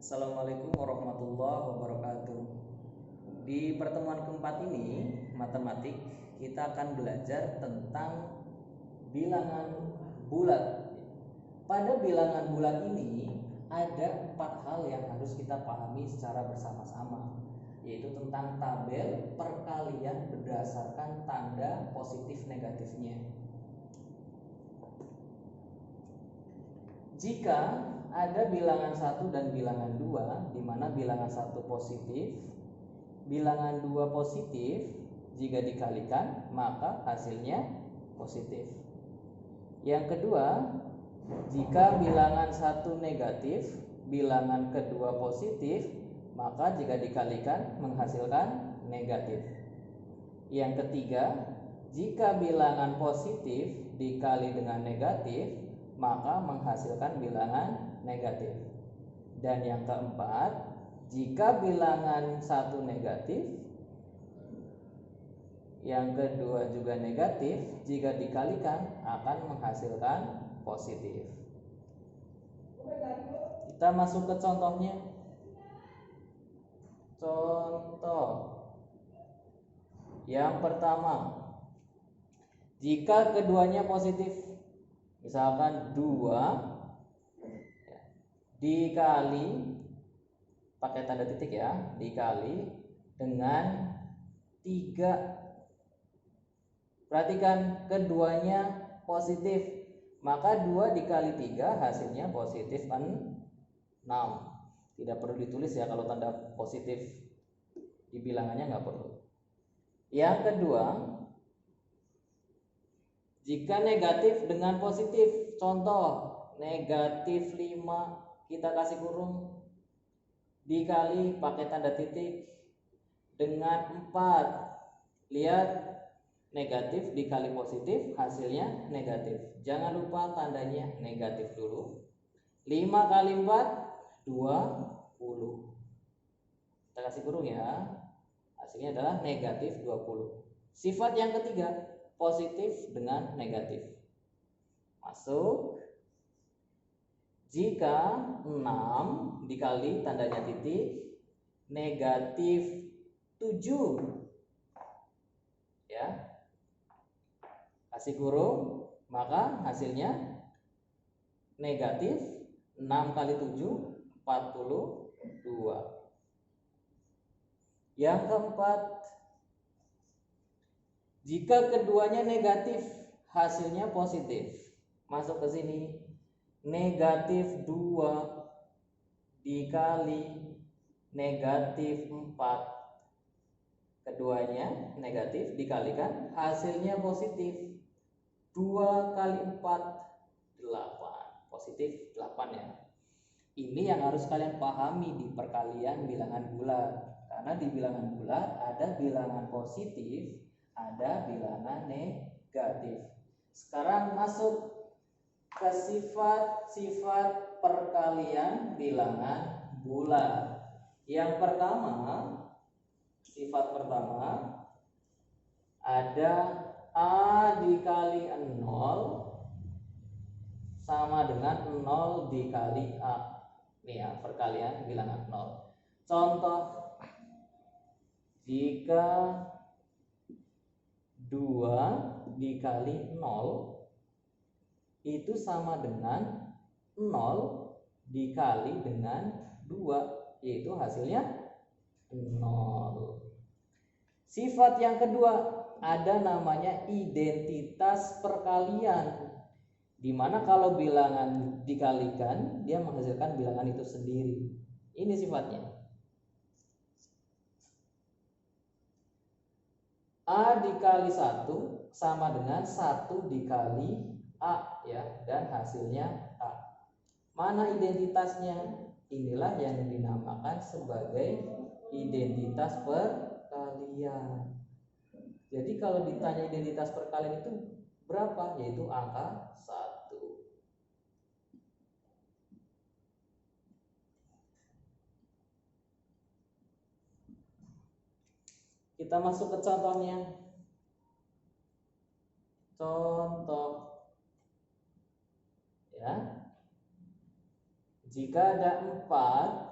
Assalamualaikum warahmatullahi wabarakatuh. Di pertemuan keempat ini, matematik, kita akan belajar tentang bilangan bulat. Pada bilangan bulat ini ada 4 hal yang harus kita pahami secara bersama-sama, yaitu tentang tabel perkalian berdasarkan tanda positif negatifnya. Jika ada bilangan 1 dan bilangan 2, di mana bilangan 1 positif, bilangan 2 positif, jika dikalikan maka hasilnya positif. Yang kedua, jika bilangan 1 negatif, bilangan kedua positif, maka jika dikalikan menghasilkan negatif. Yang ketiga, jika bilangan positif dikali dengan negatif, maka menghasilkan bilangan negatif. Dan yang keempat, jika bilangan 1 negatif, yang kedua juga negatif, jika dikalikan akan menghasilkan positif. Kita masuk ke contohnya. Contoh yang pertama, jika keduanya positif, misalkan 2 dikali, pakai tanda titik ya, dikali dengan 3. Perhatikan, keduanya positif, maka 2 dikali 3 hasilnya positif 6. Tidak perlu ditulis ya kalau tanda positif di bilangannya, nggak perlu. Yang kedua, jika negatif dengan positif, contoh negatif 5 kita kasih kurung, dikali pakai tanda titik dengan 4. Lihat, negatif dikali positif hasilnya negatif. Jangan lupa tandanya negatif dulu. 5 kali 4 20. Kita kasih kurung ya. Hasilnya adalah negatif 20. Sifat yang ketiga, positif dengan negatif. Masuk. Jika 6 dikali tandanya titik negatif 7, ya, kasih kurung, maka hasilnya negatif 6 kali 7 42. Yang keempat, jika keduanya negatif, hasilnya positif. Masuk ke sini, negatif 2 dikali negatif 4. Keduanya negatif dikalikan hasilnya positif. 2 kali 4 8. Positif 8 ya. Ini yang harus kalian pahami di perkalian bilangan bulat. Karena di bilangan bulat ada bilangan positif, ada bilangan negatif. Sekarang masuk ke sifat-sifat perkalian bilangan bulat. Yang pertama, sifat pertama ada A dikali 0 sama dengan 0 dikali A. Ini ya, perkalian bilangan 0. Contoh, jika 2 dikali 0 itu sama dengan 0 dikali dengan 2, yaitu hasilnya 0. Sifat yang kedua ada namanya identitas perkalian, dimana kalau bilangan dikalikan dia menghasilkan bilangan itu sendiri. Ini sifatnya. A dikali 1 sama dengan 1 dikali A ya, dan hasilnya A. Mana identitasnya? Inilah yang dinamakan sebagai identitas perkalian. Jadi kalau ditanya identitas perkalian itu berapa? Yaitu angka 1. Kita masuk ke contohnya. Contoh ya, jika ada 4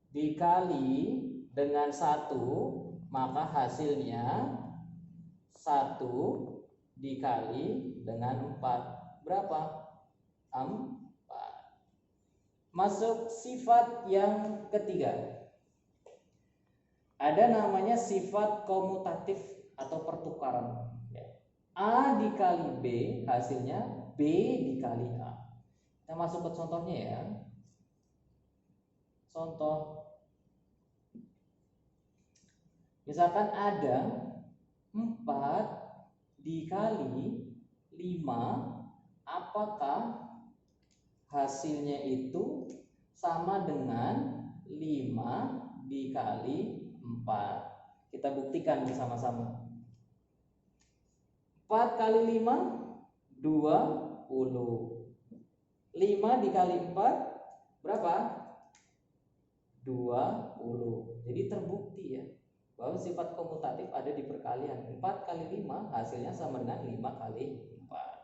dikali dengan 1, maka hasilnya 1 dikali dengan 4. Berapa? 4. Masuk sifat yang ketiga. Ada namanya sifat komutatif atau pertukaran. A dikali B, hasilnya B dikali A. Kita masuk ke contohnya ya. Contoh, misalkan ada 4 dikali 5, apakah hasilnya itu sama dengan 5 dikali 4? Kita buktikan bersama-sama. 4 kali 5, 20. 5 dikali 4, berapa? 20. Jadi terbukti ya, bahwa sifat komutatif ada di perkalian. 4 kali 5 hasilnya sama dengan 5 kali 4.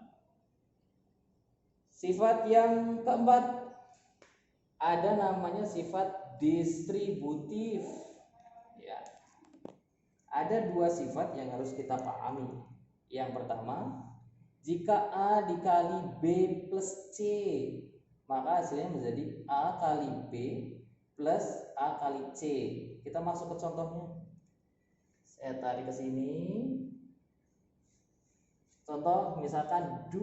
Sifat yang keempat, ada namanya sifat distributif ya. Ada 2 sifat yang harus kita pahami. Yang pertama, jika A dikali B plus C, maka hasilnya menjadi A kali B plus A kali C. Kita masuk ke contohnya. Saya tarik ke sini. Contoh misalkan 2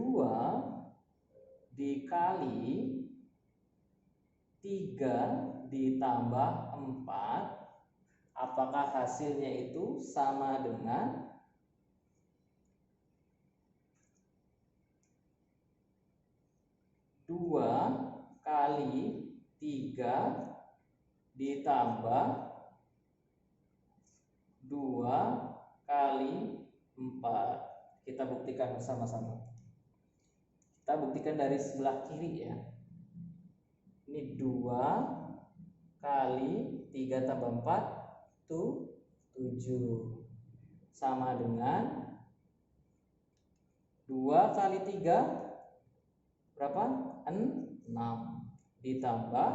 dikali 3 ditambah 4, apakah hasilnya itu sama dengan 2 kali 3 ditambah 2 kali 4? Kita buktikan bersama-sama. Kita buktikan dari sebelah kiri ya. Ini 2 kali 3 tambah 4 itu 7, sama dengan 2 kali 3 berapa? 6 ditambah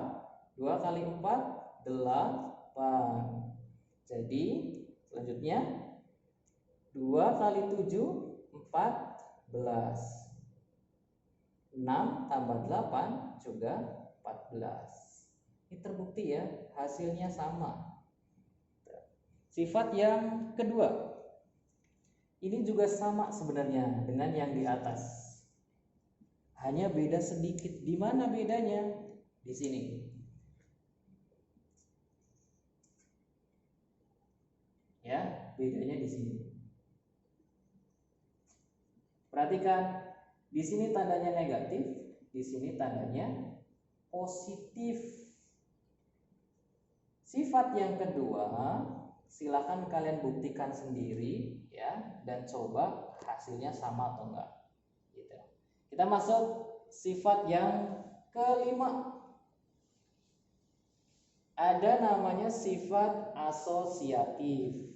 2 kali 4 8. Jadi selanjutnya 2 kali 7 14. 6 tambah 8 juga 14. Ini terbukti ya, hasilnya sama. Sifat yang kedua, ini juga sama sebenarnya dengan yang di atas, hanya beda sedikit. Di mana bedanya? Di sini. Ya, bedanya di sini. Perhatikan, di sini tandanya negatif, di sini tandanya positif. Sifat yang kedua, silakan kalian buktikan sendiri ya, dan coba hasilnya sama atau enggak. Gitu. Kita masuk sifat yang kelima. Ada namanya sifat asosiatif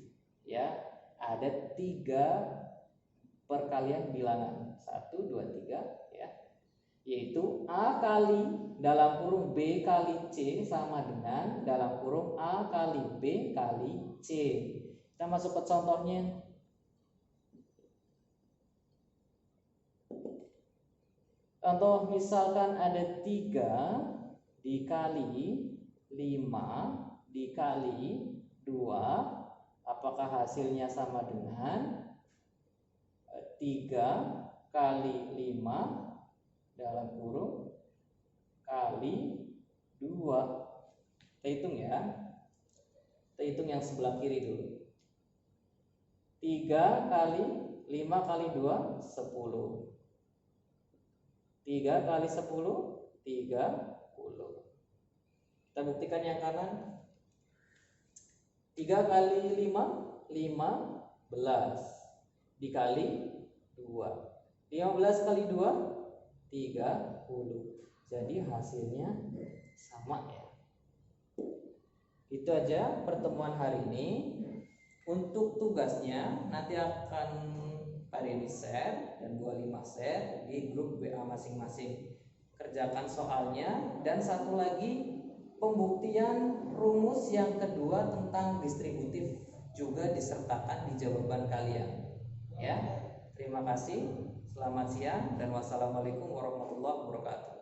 ya. Ada 3 perkalian bilangan 1, 2, 3 ya, yaitu A kali dalam kurung B kali C sama dengan dalam kurung A kali B kali C. Kita masuk ke contohnya. Contoh misalkan ada 3 dikali 5 dikali 2, apakah hasilnya sama dengan 3 kali 5 dalam kurung kali 2. Kita hitung ya. Kita hitung yang sebelah kiri dulu. 3 kali 5 kali 2 10. 3 kali 10 30. Kita buktikan yang kanan. 3 kali 5 15 dikali 2. 15 kali 2 30. Jadi hasilnya sama ya. Itu aja pertemuan hari ini. Untuk tugasnya nanti akan Pak Denny share dan Bu Halimah share di grup WA masing-masing. Kerjakan soalnya, dan satu lagi pembuktian rumus yang kedua tentang distributif juga disertakan di jawaban kalian. Ya, terima kasih. Selamat siang dan wassalamualaikum warahmatullahi wabarakatuh.